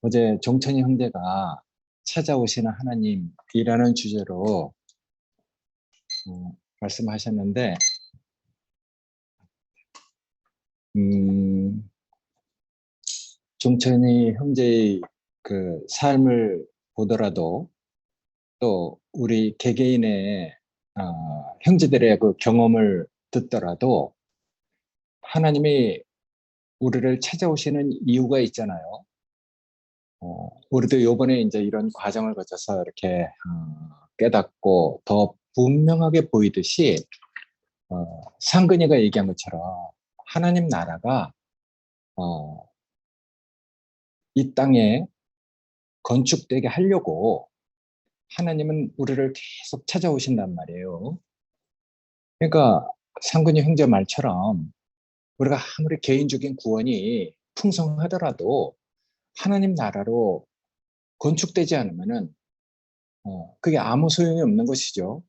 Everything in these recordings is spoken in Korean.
어제 종천이 형제가 찾아오시는 하나님이라는 주제로 말씀하셨는데, 음, 종천이 형제의 그 삶을 보더라도 또 우리 개개인의 형제들의 그 경험을 듣더라도 하나님이 우리를 찾아오시는 이유가 있잖아요. 우리도 요번에 이제 이런 과정을 거쳐서 이렇게 깨닫고 더 분명하게 보이듯이 상근이가 얘기한 것처럼 하나님 나라가 어, 이 땅에 건축되게 하려고 하나님은 우리를 계속 찾아오신단 말이에요. 그러니까 상근이 형제 말처럼 우리가 아무리 개인적인 구원이 풍성하더라도 하나님 나라로 건축되지 않으면은 그게 아무 소용이 없는 것이죠.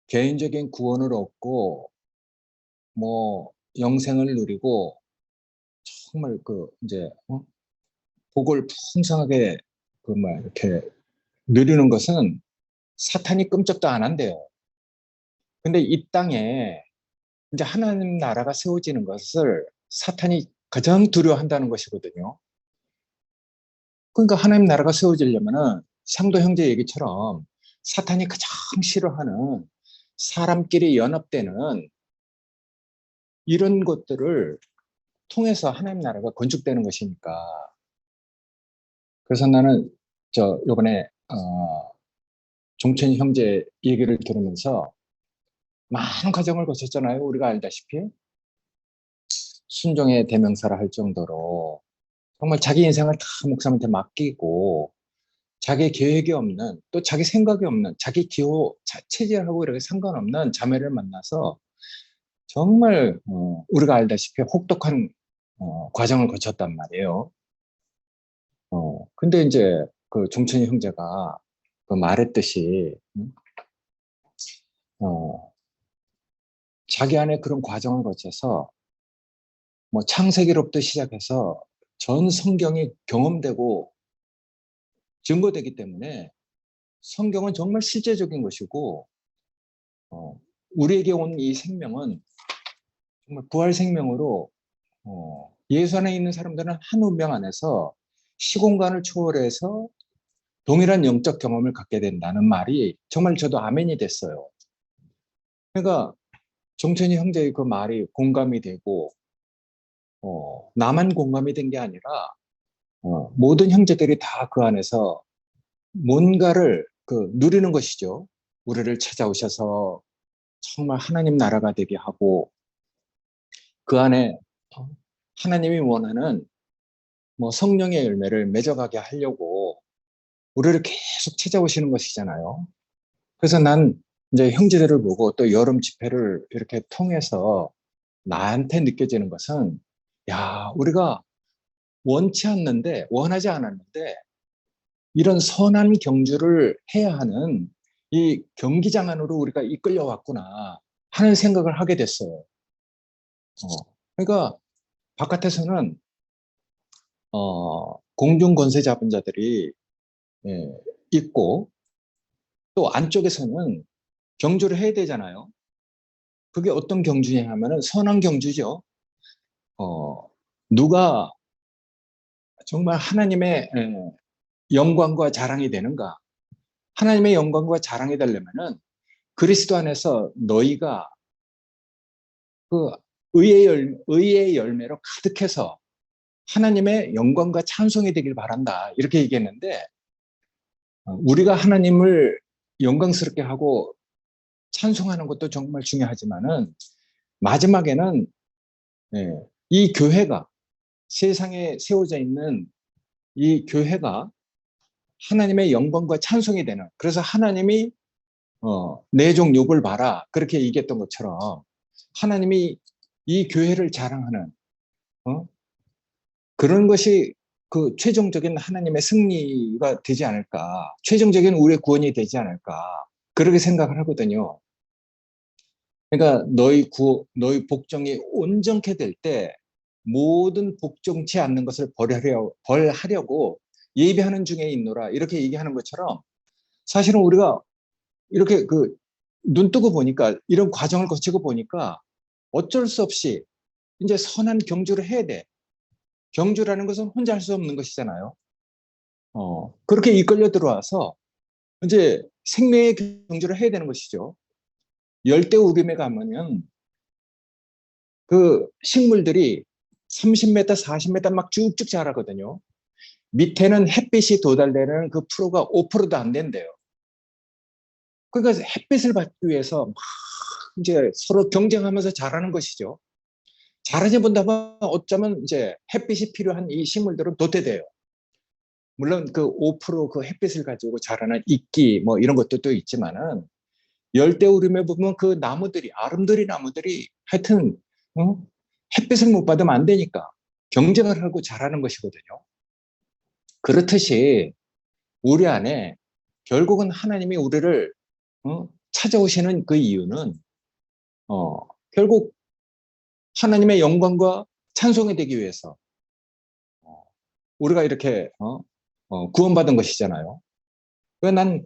개인적인 구원을 얻고 뭐 영생을 누리고 정말 그 이제 복을 풍성하게 그 뭐 이렇게 누리는 것은 사탄이 끔찍도 안 한대요. 근데 이 땅에 이제 하나님 나라가 세워지는 것을 사탄이 가장 두려워한다는 것이거든요. 그러니까 하나님 나라가 세워지려면은 상도 형제 얘기처럼 사탄이 가장 싫어하는 사람끼리 연합되는 이런 것들을 통해서 하나님 나라가 건축되는 것이니까. 그래서 나는 요번에 종천 형제 얘기를 들으면서 많은 과정을 거쳤잖아요. 우리가 알다시피 순종의 대명사를 할 정도로 정말 자기 인생을 다 목사님한테 맡기고 자기 계획이 없는 또 자기 생각이 없는 자기 기호 체질하고 이렇게 상관없는 자매를 만나서 정말 우리가 알다시피 혹독한 과정을 거쳤단 말이에요. 근데 이제 그 종천이 형제가 그 말했듯이 어, 자기 안에 그런 과정을 거쳐서 뭐 창세기로부터 시작해서 전 성경이 경험되고 증거되기 때문에 성경은 정말 실제적인 것이고 우리에게 온 이 생명은 정말 부활 생명으로 예수 안에 있는 사람들은 한 운명 안에서 시공간을 초월해서 동일한 영적 경험을 갖게 된다는 말이 정말 저도 아멘이 됐어요. 그러니까 정천이 형제의 그 말이 공감이 되고 나만 공감이 된 게 아니라 모든 형제들이 다 그 안에서 뭔가를 그 누리는 것이죠. 우리를 찾아오셔서 정말 하나님 나라가 되게 하고 그 안에 하나님이 원하는 뭐 성령의 열매를 맺어가게 하려고 우리를 계속 찾아오시는 것이잖아요. 그래서 난 이제 형제들을 보고 또 여름 집회를 이렇게 통해서 나한테 느껴지는 것은 야, 우리가 원치 않는데 원하지 않았는데 이런 선한 경주를 해야 하는 이 경기장 안으로 우리가 이끌려 왔구나 하는 생각을 하게 됐어요. 그러니까 바깥에서는 공중 권세 잡은 자들이 예, 있고 또 안쪽에서는 경주를 해야 되잖아요. 그게 어떤 경주냐 하면은 선한 경주죠. 어, 누가 정말 하나님의 영광과 자랑이 되는가? 하나님의 영광과 자랑이 되려면은 그리스도 안에서 너희가 그 의의 열매로 가득해서 하나님의 영광과 찬송이 되길 바란다. 이렇게 얘기했는데 우리가 하나님을 영광스럽게 하고 찬송하는 것도 정말 중요하지만은 마지막에는 이 교회가 세상에 세워져 있는 이 교회가 하나님의 영광과 찬송이 되는 그래서 하나님이 내 종 욥을 봐라 그렇게 얘기했던 것처럼 하나님이 이 교회를 자랑하는 그런 것이 그 최종적인 하나님의 승리가 되지 않을까 최종적인 우리의 구원이 되지 않을까 그렇게 생각을 하거든요. 그러니까 너희 복종이 온전케 될 때 모든 복종치 않는 것을 벌하려고 예비하는 중에 있노라 이렇게 얘기하는 것처럼 사실은 우리가 이렇게 눈 뜨고 보니까 이런 과정을 거치고 보니까 어쩔 수 없이 이제 선한 경주를 해야 돼. 경주라는 것은 혼자 할 수 없는 것이잖아요. 그렇게 이끌려 들어와서 이제 생명의 경주를 해야 되는 것이죠. 열대우림에 가면은 그 식물들이 30m, 40m 막 쭉쭉 자라거든요. 밑에는 햇빛이 도달되는 그 프로가 5%도 안 된대요. 그러니까 햇빛을 받기 위해서 막 이제 서로 경쟁하면서 자라는 것이죠. 자라지 못하면 어쩌면 이제 햇빛이 필요한 이 식물들은 도태돼요. 물론 그 5%그 햇빛을 가지고 자라는 이끼 뭐 이런 것도 또 있지만은 열대우림에 보면 그 나무들이 아름드리 나무들이 하여튼 햇빛을 못 받으면 안 되니까 경쟁을 하고 자라는 것이거든요. 그렇듯이 우리 안에 결국은 하나님이 우리를 찾아오시는 그 이유는 결국 하나님의 영광과 찬송이 되기 위해서 우리가 이렇게 구원받은 것이잖아요. 그래서 난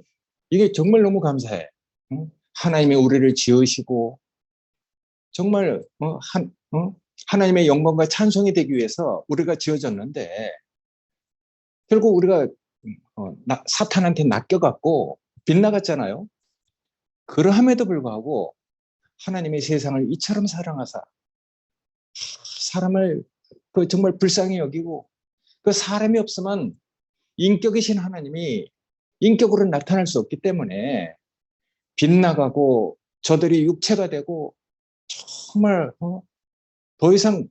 이게 정말 너무 감사해. 하나님이 우리를 지으시고 정말 하나님의 영광과 찬송이 되기 위해서 우리가 지어졌는데 결국 우리가 사탄한테 낚여갖고 빗나갔잖아요. 그러함에도 불구하고 하나님의 세상을 이처럼 사랑하사 사람을 정말 불쌍히 여기고 그 사람이 없으면 인격이신 하나님이 인격으로 나타날 수 없기 때문에 빗나가고 저들이 육체가 되고 정말 더 이상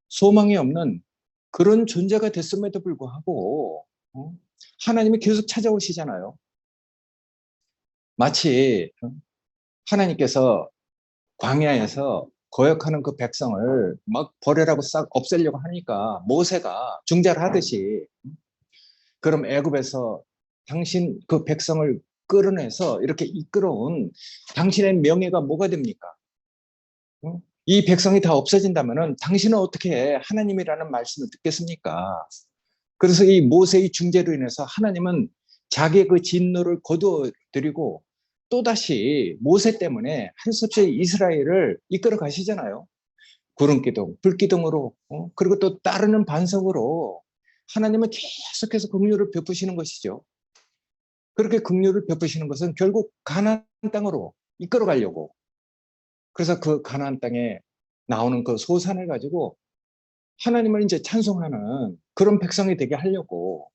소망이 없는 그런 존재가 됐음에도 불구하고 하나님이 계속 찾아오시잖아요. 마치 하나님께서 광야에서 거역하는 그 백성을 막 버려라고 싹 없애려고 하니까 모세가 중재를 하듯이 그럼 애굽에서 당신 그 백성을 끌어내서 이렇게 이끌어온 당신의 명예가 뭐가 됩니까? 이 백성이 다 없어진다면 당신은 어떻게 하나님이라는 말씀을 듣겠습니까? 그래서 이 모세의 중재로 인해서 하나님은 자기의 그 진노를 거두어들이고 또다시 모세 때문에 할 수 없이 이스라엘을 이끌어 가시잖아요. 구름기둥, 불기둥으로 그리고 또 따르는 반석으로 하나님은 계속해서 긍휼을 베푸시는 것이죠. 그렇게 긍휼을 베푸시는 것은 결국 가나안 땅으로 이끌어 가려고. 그래서 그 가나안 땅에 나오는 그 소산을 가지고 하나님을 이제 찬송하는 그런 백성이 되게 하려고.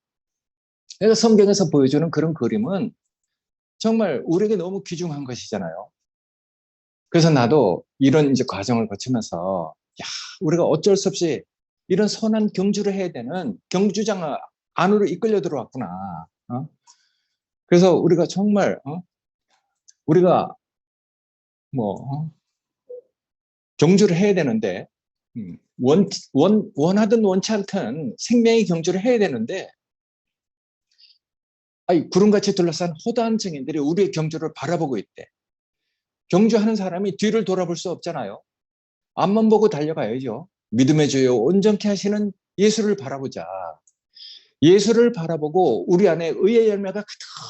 그래서 성경에서 보여주는 그런 그림은 정말 우리에게 너무 귀중한 것이잖아요. 그래서 나도 이런 이제 과정을 거치면서 우리가 어쩔 수 없이 이런 선한 경주를 해야 되는 경주장 안으로 이끌려 들어왔구나. 그래서 우리가 정말 우리가 뭐 경주를 해야 되는데 원하든 원치 않든 생명의 경주를 해야 되는데 구름같이 둘러싼 허다한 증인들이 우리의 경주를 바라보고 있대. 경주하는 사람이 뒤를 돌아볼 수 없잖아요. 앞만 보고 달려가야죠. 믿음의 주요 온전케 하시는 예수를 바라보자. 예수를 바라보고 우리 안에 의의 열매가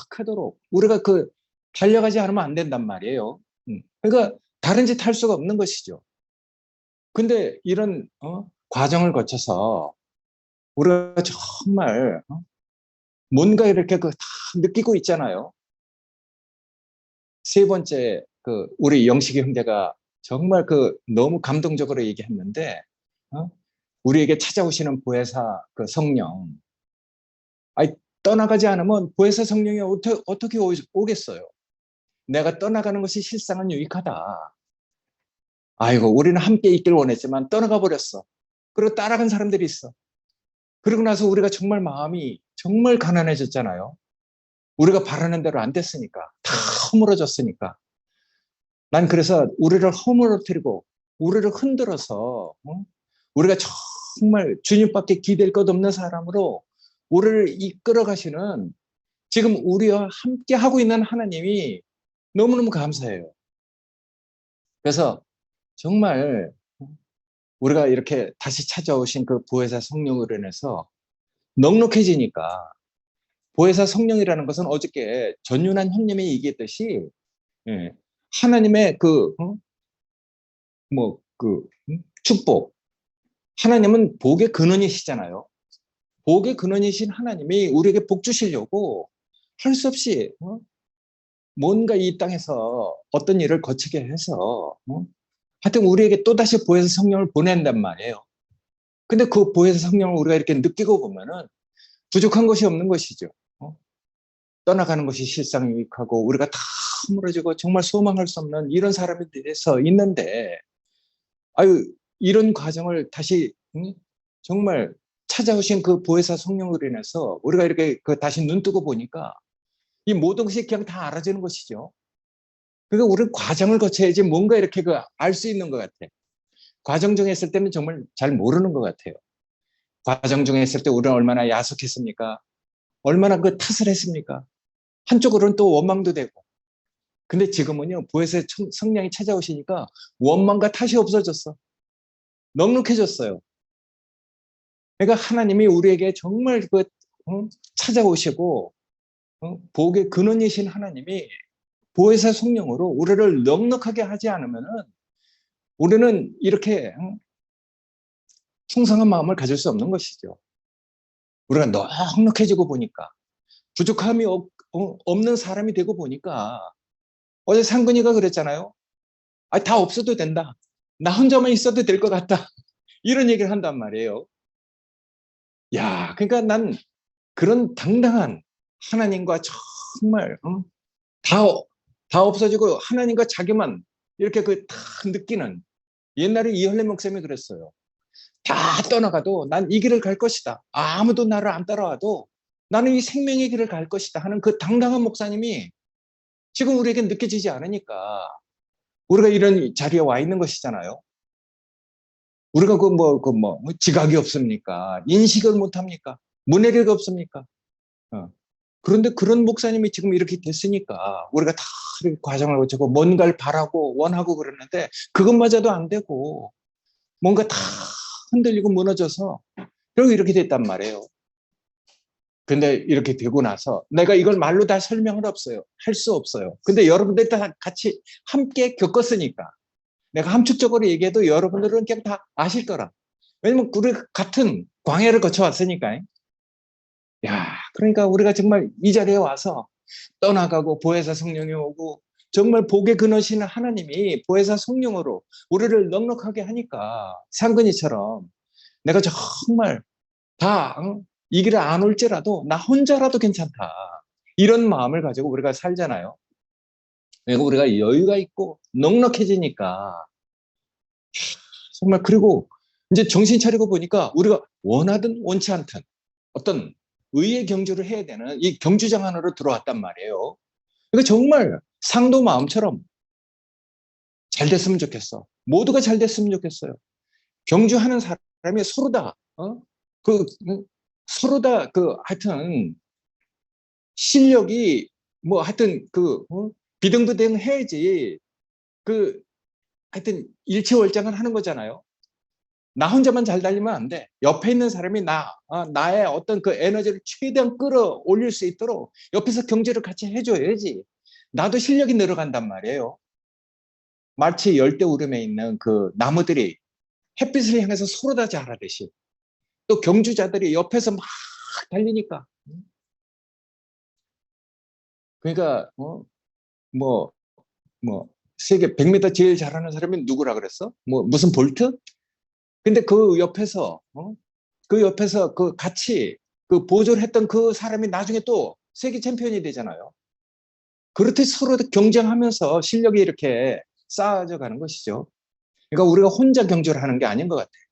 가득하도록 우리가 달려가지 않으면 안 된단 말이에요. 그러니까 다른 짓 할 수가 없는 것이죠. 근데 이런 과정을 거쳐서 우리가 정말 뭔가 이렇게 다 느끼고 있잖아요. 세 번째 우리 영식이 형제가 정말 너무 감동적으로 얘기했는데 우리에게 찾아오시는 보혜사 성령 떠나가지 않으면 보혜사 성령이 어떻게 오겠어요? 내가 떠나가는 것이 실상은 유익하다. 아이고 우리는 함께 있길 원했지만 떠나가 버렸어. 그리고 따라간 사람들이 있어. 그러고 나서 우리가 정말 마음이 정말 가난해졌잖아요. 우리가 바라는 대로 안 됐으니까. 다 허물어졌으니까. 난 그래서 우리를 허물어뜨리고 우리를 흔들어서 우리가 정말 주님밖에 기댈 것 없는 사람으로 우리를 이끌어 가시는 지금 우리와 함께 하고 있는 하나님이 너무너무 감사해요. 그래서 정말 우리가 이렇게 다시 찾아오신 그 보혜사 성령으로 인해서 넉넉해지니까 보혜사 성령이라는 것은 어저께 전윤환 형님이 얘기했듯이 예, 하나님의 축복. 하나님은 복의 근원이시잖아요. 복의 근원이신 하나님이 우리에게 복 주시려고 할 수 없이 뭔가 이 땅에서 어떤 일을 거치게 해서 하여튼 우리에게 또다시 보혜사 성령을 보낸단 말이에요. 근데 그 보혜사 성령을 우리가 이렇게 느끼고 보면은 부족한 것이 없는 것이죠. 떠나가는 것이 실상유익하고 우리가 다 무너지고 정말 소망할 수 없는 이런 사람에 대해서 있는데 아유 이런 과정을 다시 정말 찾아오신 그 보혜사 성령으로 인해서 우리가 이렇게 다시 눈 뜨고 보니까 이 모든 것이 그냥 다 알아지는 것이죠. 그러니까 우리는 과정을 거쳐야지 뭔가 이렇게 알 수 있는 것 같아. 과정 중에 있을 때는 정말 잘 모르는 것 같아요. 과정 중에 있을 때 우리는 얼마나 야속했습니까? 얼마나 그 탓을 했습니까? 한쪽으로는 또 원망도 되고. 근데 지금은요, 보혜사 성령이 찾아오시니까 원망과 탓이 없어졌어. 넉넉해졌어요. 그러니까 하나님이 우리에게 정말 찾아오시고 복의 근원이신 하나님이 보혜사 성령으로 우리를 넉넉하게 하지 않으면은 우리는 이렇게 충성한 마음을 가질 수 없는 것이죠. 우리가 넉넉해지고 보니까 부족함이 없는 사람이 되고 보니까 어제 상근이가 그랬잖아요. 아, 다 없어도 된다. 나 혼자만 있어도 될 것 같다. 이런 얘기를 한단 말이에요. 야, 그러니까 난 그런 당당한 하나님과 정말 다 없어지고 하나님과 자기만 이렇게 다 느끼는 옛날에 이현래 목사님이 그랬어요. 다 떠나가도 난 이 길을 갈 것이다. 아무도 나를 안 따라와도 나는 이 생명의 길을 갈 것이다 하는 그 당당한 목사님이 지금 우리에게 느껴지지 않으니까 우리가 이런 자리에 와 있는 것이잖아요. 우리가 지각이 없습니까? 인식을 못합니까? 문해력이 없습니까? 그런데 그런 목사님이 지금 이렇게 됐으니까 우리가 다 이렇게 과정을 거치고 뭔가를 바라고 원하고 그러는데 그것마저도 안 되고 뭔가 다 흔들리고 무너져서 결국 이렇게 됐단 말이에요. 근데 이렇게 되고 나서 내가 이걸 말로 다 설명을 할 수 없어요. 근데 여러분들 다 같이 함께 겪었으니까 내가 함축적으로 얘기해도 여러분들은 그냥 다 아실 거라. 왜냐면 우리 같은 광야를 거쳐왔으니까. 야, 그러니까 우리가 정말 이 자리에 와서 떠나가고 보혜사 성령이 오고 정말 복의 근원이신 하나님이 보혜사 성령으로 우리를 넉넉하게 하니까 상근이처럼 내가 정말 다 이 길을 안 올지라도 나 혼자라도 괜찮다. 이런 마음을 가지고 우리가 살잖아요. 그리고 우리가 여유가 있고 넉넉해지니까 정말 그리고 이제 정신 차리고 보니까 우리가 원하든 원치 않든 어떤 의의 경주를 해야 되는 이 경주장 안으로 들어왔단 말이에요. 그러니까 정말 상도 마음처럼 잘 됐으면 좋겠어. 모두가 잘 됐으면 좋겠어요. 경주하는 사람이 서로 다, 서로 다 하여튼 실력이 하여튼 비등비등해야지 하여튼 일체월장을 하는 거잖아요. 나 혼자만 잘 달리면 안 돼. 옆에 있는 사람이 나의 어떤 그 에너지를 최대한 끌어올릴 수 있도록 옆에서 경제를 같이 해줘야지. 나도 실력이 늘어간단 말이에요. 마치 열대우림에 있는 그 나무들이 햇빛을 향해서 서로 다 자라듯이 또 경주자들이 옆에서 막 달리니까. 그러니까 세계 100m 제일 잘하는 사람이 누구라 그랬어? 무슨 볼트? 근데 그 옆에서 같이 보조를 했던 그 사람이 나중에 또 세계 챔피언이 되잖아요. 그렇듯 서로 경쟁하면서 실력이 이렇게 쌓아져 가는 것이죠. 그러니까 우리가 혼자 경주를 하는 게 아닌 것 같아요.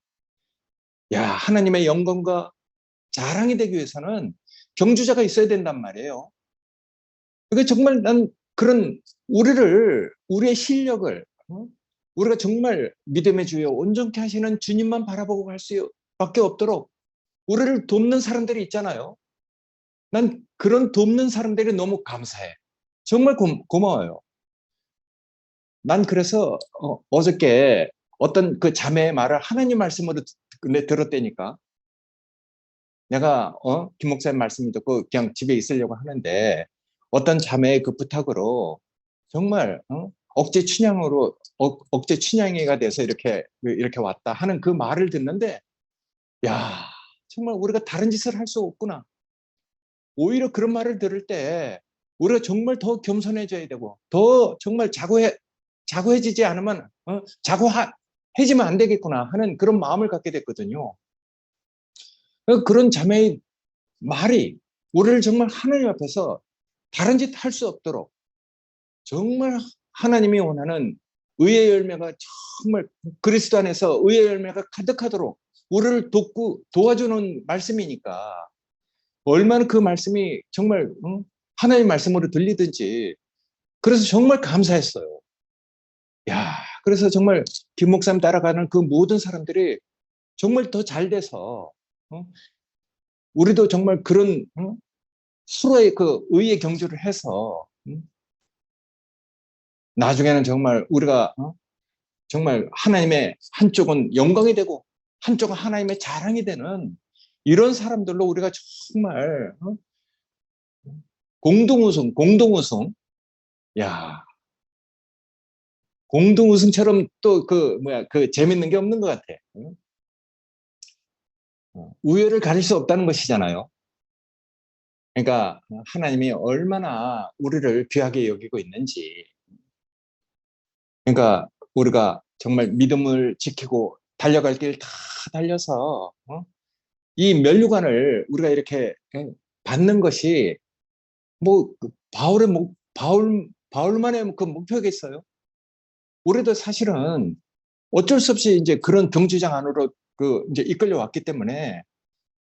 야, 하나님의 영광과 자랑이 되기 위해서는 경주자가 있어야 된단 말이에요. 그러니까 정말 난 그런 우리의 실력을 우리가 정말 믿음의 주여 온전케 하시는 주님만 바라보고 갈 수밖에 없도록 우리를 돕는 사람들이 있잖아요. 난 그런 돕는 사람들이 너무 감사해. 정말 고마워요. 난 그래서 어저께 어떤 그 자매의 말을 하나님 말씀으로 들었다니까. 내가 김 목사님 말씀 듣고 그냥 집에 있으려고 하는데 어떤 자매의 그 부탁으로 정말 억제 춘향으로 억제 춘향이가 돼서 이렇게 왔다 하는 그 말을 듣는데, 야, 정말 우리가 다른 짓을 할 수 없구나. 오히려 그런 말을 들을 때 우리가 정말 더 겸손해져야 되고 더 정말 자고해지지 않으면 자고해지면 안 되겠구나 하는 그런 마음을 갖게 됐거든요. 그런 자매의 말이 우리를 정말 하나님 앞에서 다른 짓 할 수 없도록 정말 하나님이 원하는 의의 열매가 정말 그리스도 안에서 의의 열매가 가득하도록 우리를 도와주는 말씀이니까 얼마나 그 말씀이 정말 하나님의 말씀으로 들리든지, 그래서 정말 감사했어요. 야, 그래서 정말 김 목사님 따라가는 그 모든 사람들이 정말 더 잘 돼서 우리도 정말 그런 서로의 그 의의 경주를 해서 나중에는 정말 우리가 정말 하나님의 한쪽은 영광이 되고 한쪽은 하나님의 자랑이 되는 이런 사람들로 우리가 정말 공동우승. 야, 공동우승처럼 또 그 재밌는 게 없는 것 같아. 우열을 가릴 수 없다는 것이잖아요. 그러니까 하나님이 얼마나 우리를 귀하게 여기고 있는지. 그러니까 우리가 정말 믿음을 지키고 달려갈 길 다 달려서 이 면류관을 우리가 이렇게 받는 것이 바울만의 그 목표겠어요. 우리도 사실은 어쩔 수 없이 이제 그런 경주장 안으로 이제 이끌려 왔기 때문에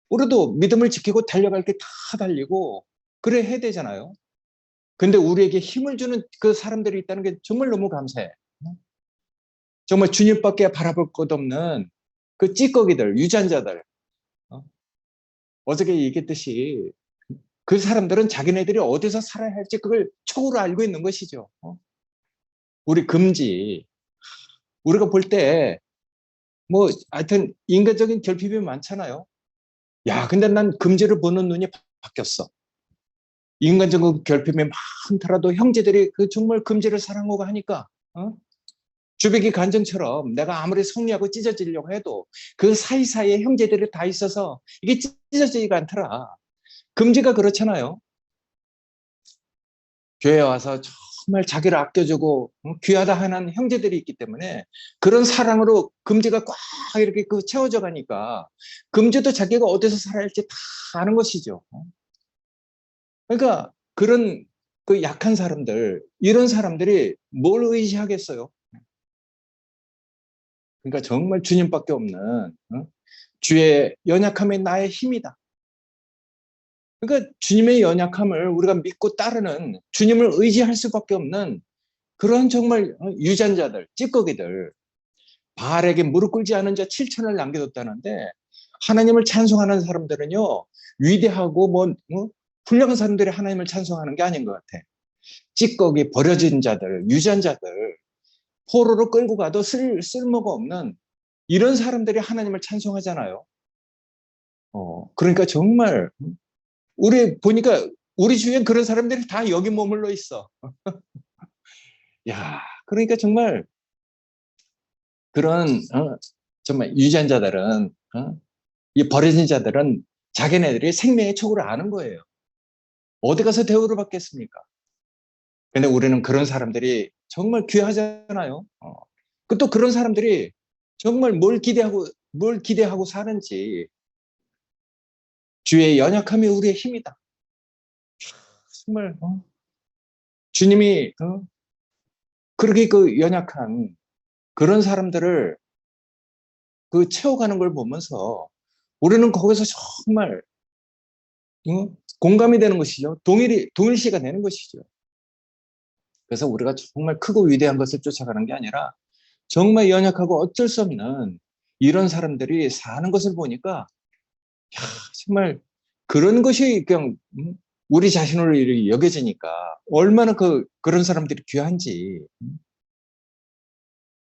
우리도 믿음을 지키고 달려갈 게 다 달리고 그래 해야 되잖아요. 근데 우리에게 힘을 주는 그 사람들이 있다는 게 정말 너무 감사해. 정말 주님밖에 바라볼 것 없는 그 찌꺼기들, 유전자들. 어저께 얘기했듯이 그 사람들은 자기네들이 어디서 살아야 할지 그걸 촉으로 알고 있는 것이죠. 우리 금지. 우리가 볼 때 하여튼 인간적인 결핍이 많잖아요. 야, 근데 난 금지를 보는 눈이 바뀌었어. 인간적인 결핍이 많더라도 형제들이 그 정말 금지를 사랑하고 하니까 주백이 간증처럼 내가 아무리 성리하고 찢어지려고 해도 그 사이사이에 형제들이 다 있어서 이게 찢어지지가 않더라. 금지가 그렇잖아요. 교회에 와서 정말 자기를 아껴주고 귀하다 하는 형제들이 있기 때문에 그런 사랑으로 금지가 꽉 이렇게 채워져 가니까 금지도 자기가 어디서 살아야 할지 다 아는 것이죠. 그러니까 그런 그 약한 사람들, 이런 사람들이 뭘 의지하겠어요? 그러니까 정말 주님밖에 없는 주의 연약함이 나의 힘이다. 그러니까 주님의 연약함을 우리가 믿고 따르는, 주님을 의지할 수밖에 없는 그런 정말 유전자들, 찌꺼기들, 바알에게 무릎 꿇지 않은 자 7천을 남겨뒀다는데 하나님을 찬송하는 사람들은요, 위대하고 훌륭한 사람들이 하나님을 찬송하는 게 아닌 것 같아. 찌꺼기, 버려진 자들, 유전자들, 포로로 끌고 가도 쓸모가 없는 이런 사람들이 하나님을 찬송하잖아요. 그러니까 정말 우리 보니까 우리 주위엔 그런 사람들이 다 여기 머물러 있어. 야, 그러니까 정말 그런 정말 유전자들은 이 버려진 자들은 자기네들이 생명의 촉을 아는 거예요. 어디 가서 대우를 받겠습니까? 근데 우리는 그런 사람들이 정말 귀하잖아요. 또 그런 사람들이 정말 뭘 기대하고 사는지. 주의 연약함이 우리의 힘이다. 정말 주님이 그렇게 그 연약한 그런 사람들을 채워가는 걸 보면서 우리는 거기서 정말 공감이 되는 것이죠. 동일시가 되는 것이죠. 그래서 우리가 정말 크고 위대한 것을 쫓아가는 게 아니라 정말 연약하고 어쩔 수 없는 이런 사람들이 사는 것을 보니까 정말 그런 것이 그냥 우리 자신으로 여겨지니까 얼마나 그런 사람들이 귀한지.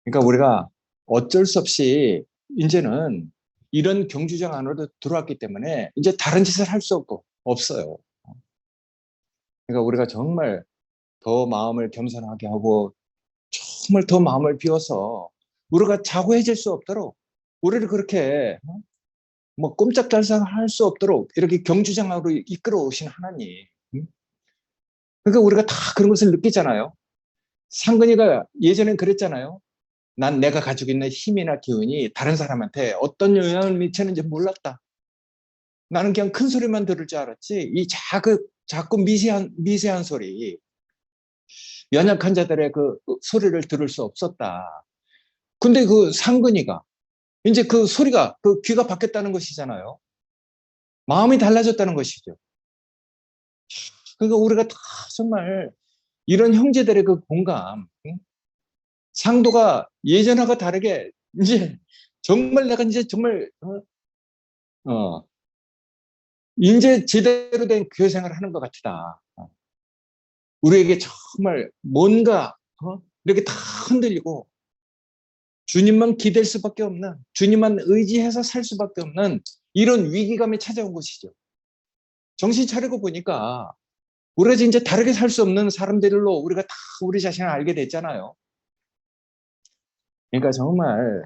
그러니까 우리가 어쩔 수 없이 이제는 이런 경주장 안으로 들어왔기 때문에 이제 다른 짓을 할 수 없어요. 그러니까 우리가 정말 더 마음을 겸손하게 하고 정말 더 마음을 비워서 우리가 자고해질 수 없도록 우리를 그렇게 뭐 꼼짝달싹 할 수 없도록 이렇게 경주장으로 이끌어 오신 하나님. 그러니까 우리가 다 그런 것을 느끼잖아요. 상근이가 예전엔 그랬잖아요. 난 내가 가지고 있는 힘이나 기운이 다른 사람한테 어떤 영향을 미치는지 몰랐다. 나는 그냥 큰 소리만 들을 줄 알았지 이 자꾸 미세한 소리, 연약한 자들의 그 소리를 들을 수 없었다. 근데 그 상근이가 이제 그 소리가 그 귀가 바뀌었다는 것이잖아요. 마음이 달라졌다는 것이죠. 그러니까 우리가 다 정말 이런 형제들의 그 공감, 상도가 예전하고 다르게 이제 정말 내가 이제 정말 이제 제대로 된 교회 생활을 하는 것 같다. 우리에게 정말 뭔가 이렇게 다 흔들리고 주님만 기댈 수밖에 없는, 주님만 의지해서 살 수밖에 없는 이런 위기감이 찾아온 것이죠. 정신 차리고 보니까 우리가 이제 다르게 살 수 없는 사람들로 우리가 다 우리 자신을 알게 됐잖아요. 그러니까 정말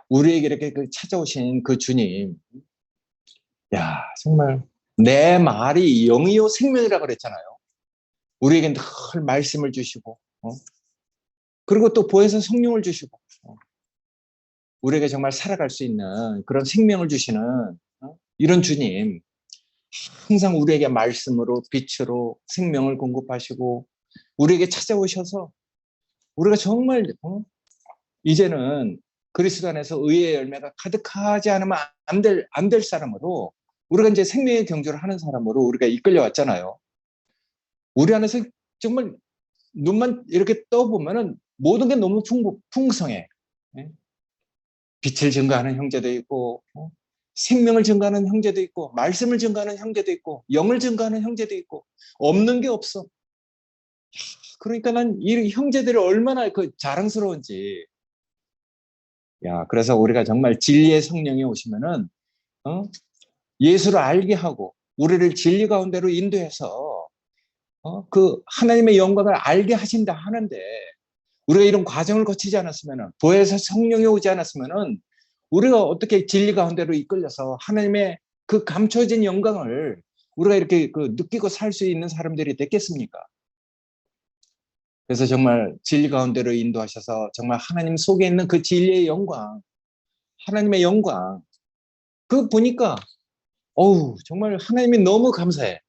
우리에게 이렇게 찾아오신 그 주님, 야 정말 내 말이 영이요 생명이라고 그랬잖아요. 우리에게 늘 말씀을 주시고 그리고 또 보혜사 성령을 주시고 우리에게 정말 살아갈 수 있는 그런 생명을 주시는 이런 주님, 항상 우리에게 말씀으로 빛으로 생명을 공급하시고 우리에게 찾아오셔서 우리가 정말 이제는 그리스도 안에서 의의 열매가 가득하지 않으면 안 될 사람으로 우리가 이제 생명의 경주를 하는 사람으로 우리가 이끌려 왔잖아요. 우리 안에서 정말 눈만 이렇게 떠보면은 모든 게 너무 풍성해. 빛을 증가하는 형제도 있고 생명을 증가하는 형제도 있고 말씀을 증가하는 형제도 있고 영을 증가하는 형제도 있고 없는 게 없어. 그러니까 난 이 형제들이 얼마나 그 자랑스러운지. 야, 그래서 우리가 정말 진리의 성령이 오시면은 예수를 알게 하고 우리를 진리 가운데로 인도해서 그 하나님의 영광을 알게 하신다 하는데 우리가 이런 과정을 거치지 않았으면은 보혜사 성령이 오지 않았으면은 우리가 어떻게 진리 가운데로 이끌려서 하나님의 그 감춰진 영광을 우리가 이렇게 느끼고 살 수 있는 사람들이 됐겠습니까? 그래서 정말 진리 가운데로 인도하셔서 정말 하나님 속에 있는 그 진리의 영광, 하나님의 영광, 그 보니까 어우 정말 하나님이 너무 감사해.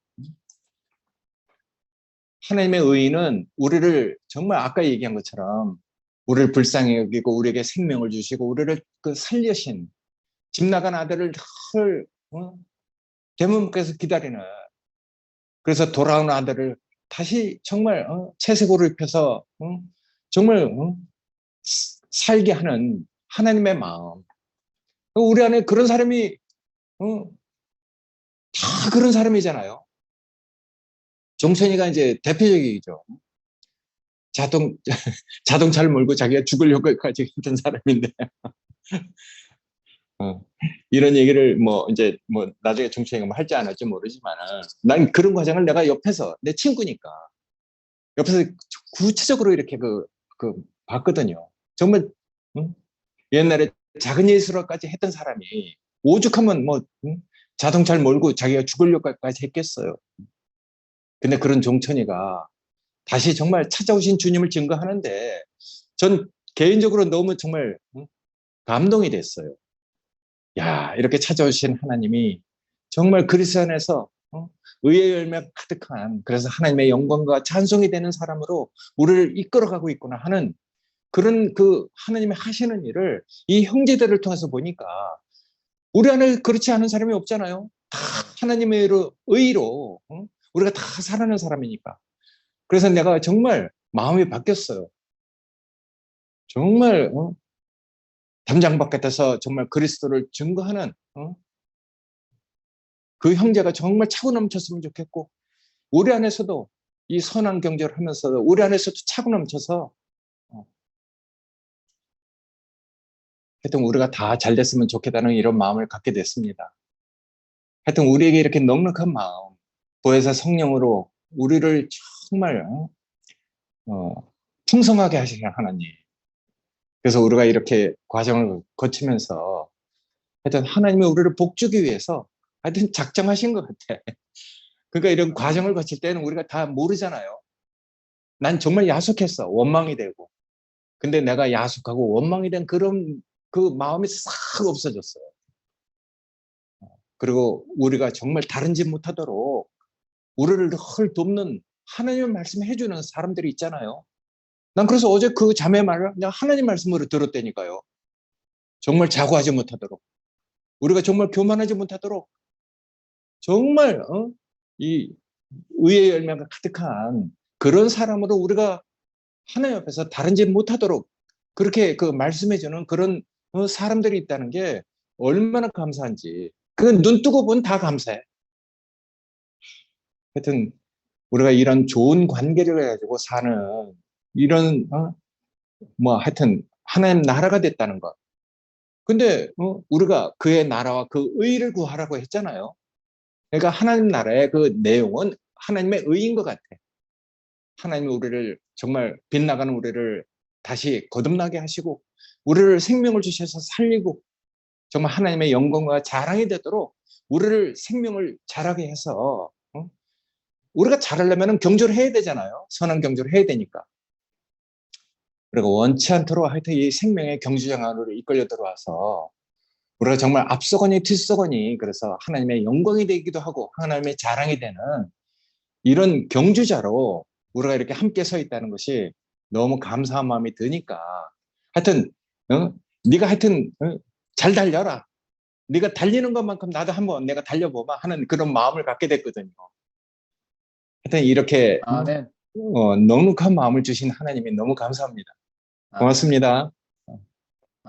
하나님의 의의는 우리를 정말 아까 얘기한 것처럼 우리를 불쌍히 여기고 우리에게 생명을 주시고 우리를 살려신 집 나간 아들을 늘 대문께서 기다리는, 그래서 돌아오는 아들을 다시 정말 채색으로 입혀서 정말 살게 하는 하나님의 마음. 우리 안에 그런 사람이 다 그런 사람이잖아요. 종천이가 이제 대표적이죠. 자동차를 몰고 자기가 죽으려고까지 했던 사람인데 이런 얘기를 이제 나중에 종천이가 할지 안 할지 모르지만은 난 그런 과정을 내가 옆에서 내 친구니까 옆에서 구체적으로 이렇게 봤거든요. 정말 옛날에 작은 예수로까지 했던 사람이 오죽하면 자동차를 몰고 자기가 죽으려고까지 했겠어요. 근데 그런 종천이가 다시 정말 찾아오신 주님을 증거하는데 전 개인적으로 너무 정말 감동이 됐어요. 야, 이렇게 찾아오신 하나님이 정말 그리스도 안에서 의의 열매가 가득한, 그래서 하나님의 영광과 찬송이 되는 사람으로 우리를 이끌어가고 있구나 하는 그런 하나님이 하시는 일을 이 형제들을 통해서 보니까 우리 안에 그렇지 않은 사람이 없잖아요. 다 하나님의 의로 우리가 다 살아가는 사람이니까. 그래서 내가 정말 마음이 바뀌었어요. 정말 담장 밖에서 정말 그리스도를 증거하는 그 형제가 정말 차고 넘쳤으면 좋겠고 우리 안에서도 이 선한 경제를 하면서 우리 안에서도 차고 넘쳐서 하여튼 우리가 다 잘 됐으면 좋겠다는 이런 마음을 갖게 됐습니다. 하여튼 우리에게 이렇게 넉넉한 마음, 보혜사 성령으로 우리를 정말 풍성하게 하시는 하나님. 그래서 우리가 이렇게 과정을 거치면서 하여튼 하나님이 우리를 복주기 위해서 하여튼 작정하신 것 같아. 그러니까 이런 과정을 거칠 때는 우리가 다 모르잖아요. 난 정말 야속했어. 원망이 되고. 근데 내가 야속하고 원망이 된 그런 그 마음이 싹 없어졌어요. 그리고 우리가 정말 다른 짓 못하도록 우리를 헐 돕는 하나님의 말씀을 해주는 사람들이 있잖아요. 난 그래서 어제 그 자매 말을 그냥 하나님 말씀으로 들었다니까요. 정말 자고하지 못하도록, 우리가 정말 교만하지 못하도록, 정말 이 의의 열매가 가득한 그런 사람으로 우리가 하나님 앞에서 다른 짓 못하도록 그렇게 그 말씀해주는 그런 사람들이 있다는 게 얼마나 감사한지. 그 눈 뜨고 보면 다 감사해. 하여튼 우리가 이런 좋은 관계를 가지고 사는 이런 뭐 하여튼 하나님 나라가 됐다는 것. 근데 우리가 그의 나라와 그 의를 구하라고 했잖아요. 그러니까 하나님 나라의 그 내용은 하나님의 의인 것 같아. 하나님이 우리를 정말 빛나가는 우리를 다시 거듭나게 하시고 우리를 생명을 주셔서 살리고 정말 하나님의 영광과 자랑이 되도록 우리를 생명을 자라게 해서 우리가 자라려면 경주를 해야 되잖아요. 선한 경주를 해야 되니까. 그리고 원치 않도록 하여튼 이 생명의 경주장 안으로 이끌려 들어와서 우리가 정말 앞서거니 뒤서거니 그래서 하나님의 영광이 되기도 하고 하나님의 자랑이 되는 이런 경주자로 우리가 이렇게 함께 서 있다는 것이 너무 감사한 마음이 드니까 하여튼 네가 하여튼 잘 달려라. 네가 달리는 것만큼 나도 한번 내가 달려보마 하는 그런 마음을 갖게 됐거든요. 하여튼 이렇게 아멘. 넉넉한 마음을 주신 하나님이 너무 감사합니다. 아멘. 고맙습니다.